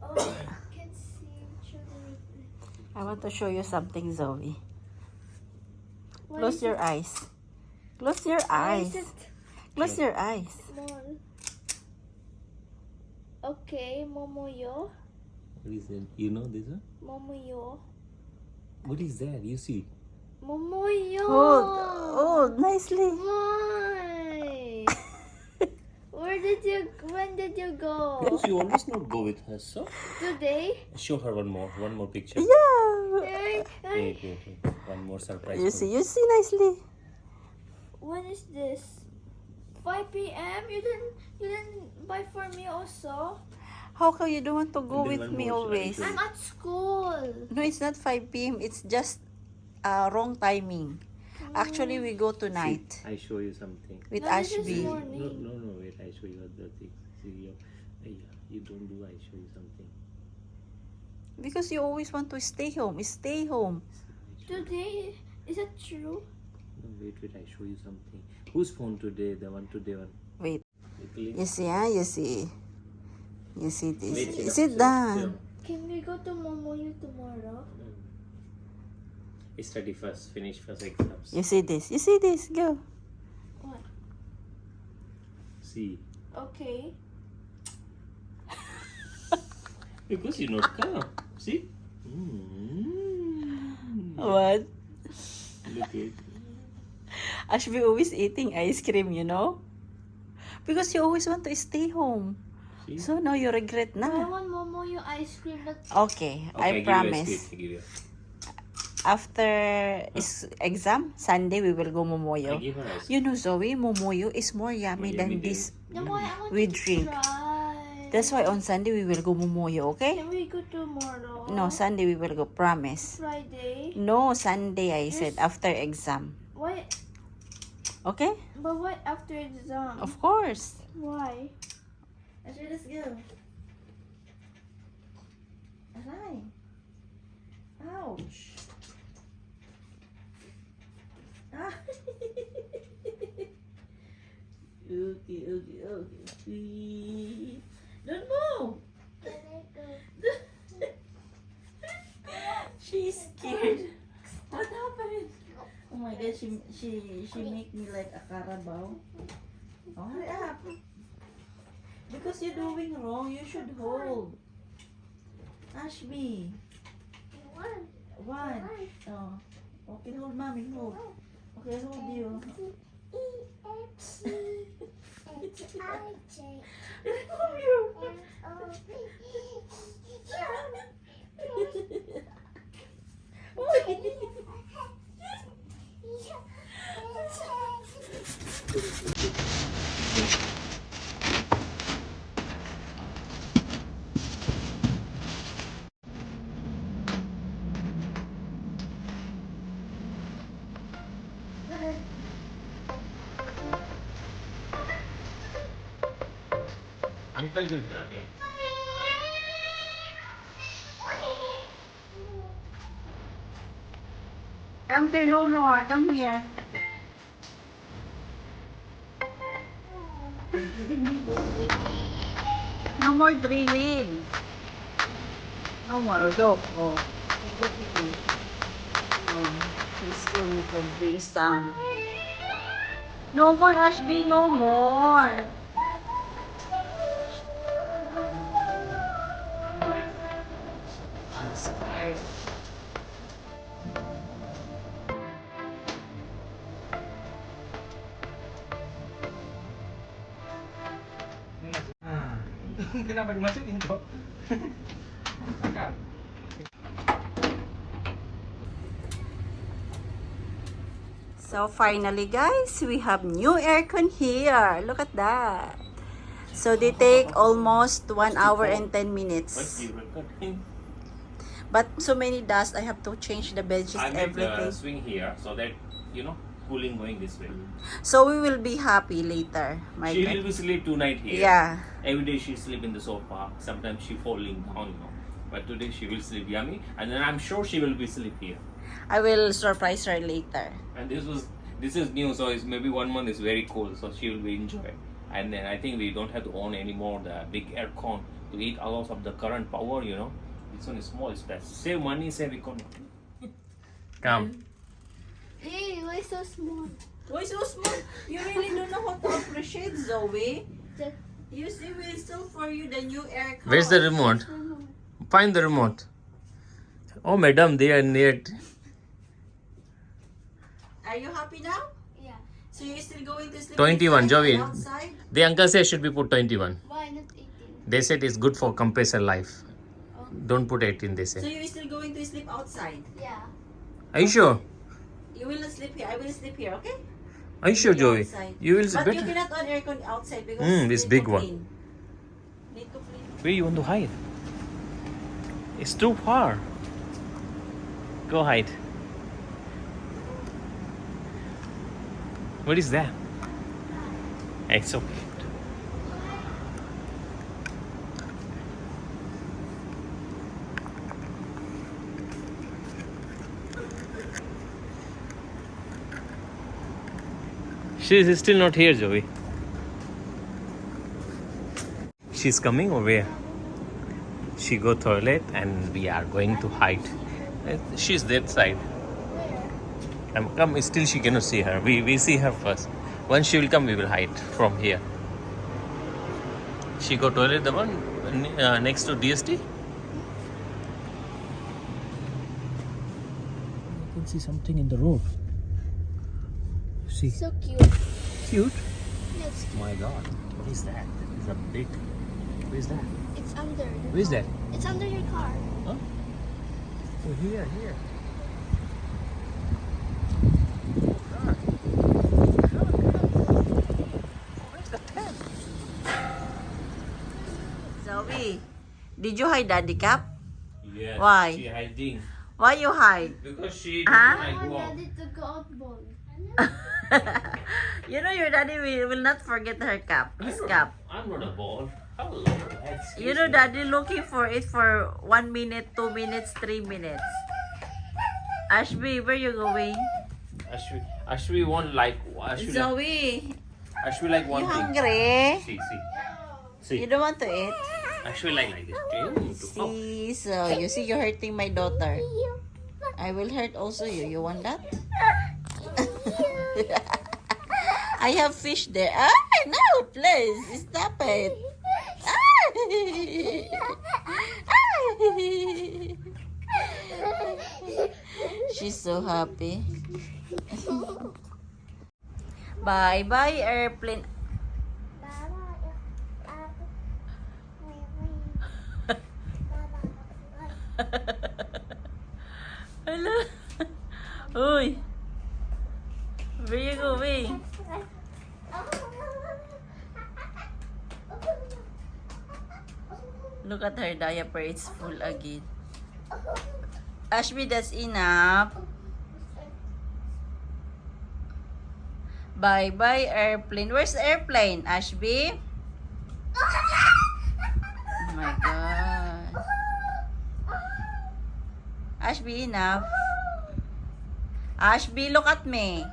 Oh, I can see children. I want to show you something, Zoe. What Close is your it? eyes. Close your Why eyes. is it Close your eyes. small? Okay, Momoyo. What is that? You know this one? Momoyo. What is that? You see? Momoyo. Oh, nicely. Why? When did you go? Because you always not go with her, so Today? show her one more picture. Yeah. Wait. One more surprise. You for see nicely. When is this? 5 p.m. You didn't buy for me also. How come you don't want to go And then with one me more, always? sorry. I'm at school. No, it's not 5 p.m. It's just wrong timing. Actually, we go tonight See, I show you something. with No, this is Ashby. morning. No, wait, I show you other things. See, you don't do, I show you something. Because you always want to stay home. Stay home. Today, is that true? No, wait, I show you something. Whose phone today? The one today one. Wait. Quickly. You see, You see. You see this. Wait, Sit down. Can we go to Momoyo tomorrow? Study first, finish first exams. You see this. You see this. Go. What? See, Okay. because you not come. See? What? Look it. Ashby always eating ice cream, you know? Because you always want to stay home. See? So now you regret I na. want Momoyo ice cream. Okay, I give promise. You a sweet, give you. After exam, Sunday we will go I Momoyo. give her ice. You know, Zoe, Momoyo is more yummy More than yummy this. No, why I want We to drink. try. That's why on Sunday we will go Momoyo, okay? Can we go tomorrow? No, Sunday we will go, promise. Friday. No, Sunday I said, Yes. after exam. Why? Okay? But why after exam? Of course. Why? Ashby, let's go. Aray. Ouch. Ah. Okay. Don't move. She's scared. What happened? Oh my god, she make me like a carabao. Oh, hurry up. Because you're doing wrong, you should hold. Ashby. One. Oh. Okay, hold mommy, hold. Okay, hold you. Remove you. Uncle good. Come to you, Lord. Come here. No more drilling. No more. Go. Oh. He's going to bring some. No more, Ashby. No more. I'm scared. Kenapa dimasukin kok? So finally, guys, we have new aircon here. Look at that. So they take almost 1 hour and 10 What minutes. you recording? But so many dust, I have to change the bedsheets, I make everything. swing here so that cooling going this way. So we will be happy later, my She friend. will be sleep tonight here. Yeah. Every day she sleep in the sofa. Sometimes she falling down, But today she will sleep yummy, and then I'm sure she will be sleep here. I will surprise her later. And this is new, so it's maybe 1 month is very cold, so she will be enjoy. and then I think we don't have to own anymore the big aircon to eat a lot of the current power, you know. This one is small, it's best. Save money, save economy. Come. Hey, why so small? Why so small? You really don't know how to appreciate, Zoe. Just You see, we install for you the new aircon. Where's the remote? Find the remote. Oh, madam, they are near. Are you happy now? yeah. So you're still going to sleep 21, inside Joey. and outside? The uncle said should be put 21. Why not 18? They said it's good for compressor life. Oh. Don't put 18, they So say. you're still going to sleep outside? Yeah. Are you sure? You will not sleep here. I will sleep here, okay? Are you sure, You Joey? outside. You will But you better. cannot on aircon outside because This need big to one. clean. Need to clean. Where you want to hide? It's too far. Go hide. What is that? It's okay. She is still not here, Joey. She's coming or where? She go toilet and we are going to hide. She's that side. Come, still she cannot see her. We see her first. Once she will come, we will hide from here. She go toilet, the one next to DST. I can see something in the road. See, So cute. cute. Yes. My God, what is that? That is a big. What is that? It's under. your Where is car. that? It's under your car. Huh? Oh, here. Where's the tent? Zoe, did you hide Daddy Cap? Yes. Why? She hiding Why you hide? because she Huh? don't I like want walk. Daddy to go out ball. You know your daddy will not forget her cap, his cap. I'm not a ball. Hello. You know daddy looking for it for 1 minute, 2 minutes, 3 minutes. Ashby, where you going? Ashwi want like Zoe, Ashwi like one you thing. hungry? See. You don't want to eat? Ashwi like this. Oh. See, so you see you're hurting my daughter. I will hurt also you. You want that? I have fish there. Ah, no, please. Stop it. She's so happy. Bye-bye, airplane. Hello. Uy. Where you going? Look at her diaper. It's full again. Ashby, that's enough. Bye-bye, airplane. Where's the airplane, Ashby? Oh my God. Ashby, enough. Ashby, look at me.